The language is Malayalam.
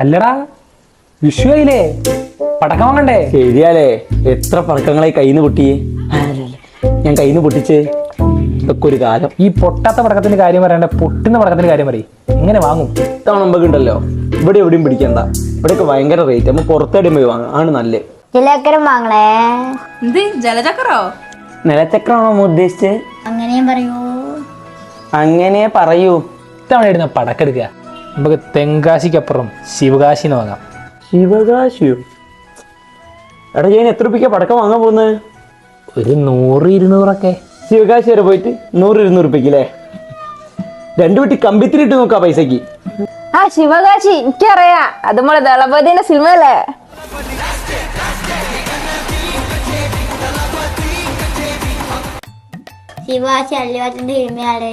അല്ലടാ വിഷുവായില്ലേ, പടക്കം വാങ്ങണ്ടേ? ശരിയാലേ, എത്ര പടക്കങ്ങളായി കയ്യിന്ന് പൊട്ടിയേ. ഞാൻ കയ്യിന്ന് പൊട്ടിച്ച് ഇതൊക്കെ ഒരു കാലം. ഈ പൊട്ടാത്ത പടക്കത്തിന്റെ കാര്യം പറയണ്ട, പൊട്ടുന്ന പടക്കത്തിന്റെ കാര്യം പറയും. എങ്ങനെ വാങ്ങും? ഇത്തവണ നമുക്ക് ഉണ്ടല്ലോ, ഇവിടെ എവിടെയും പിടിക്കണ്ട. ഇവിടെയൊക്കെ ഭയങ്കര റേറ്റ്. നമ്മൾ പുറത്തേടെ പോയി വാങ്ങാം, ആണ് നല്ലത്. ജലചക്രം വാങ്ങണേ. എന്ത് ജലചക്രോ? നിലച്ചക്രമാണോ ഉദ്ദേശിച്ചത്? അങ്ങനെയും പറയൂ. അങ്ങനെ പറയൂ. ഇത്തവണ ഇടുന്ന പടക്കം എടുക്കുക, നമുക്ക് തെങ്കാശിക്കപ്പുറം ശിവകാശിന്ന് വാങ്ങാം. ശിവകാശിയോ? എടാ ഞാൻ എത്ര രൂപയ്ക്കാ പടക്കം വാങ്ങാൻ പോകുന്നത്? ഒരു 100-200 ശിവകാശി വരെ പോയിട്ട് 100-200 രൂപയ്ക്കല്ലേ? 2 വീട്ടിൽ കമ്പിത്തിരിട്ട് നോക്കാ പൈസക്ക്. ആ ശിവകാശി എനിക്കറിയാം, അത് നമ്മളെ ദളപതിന്റെ സിനിമയല്ലേ? ശിവാശി അല്ലുവാറ്റിന്റെ സിനിമയാണ്.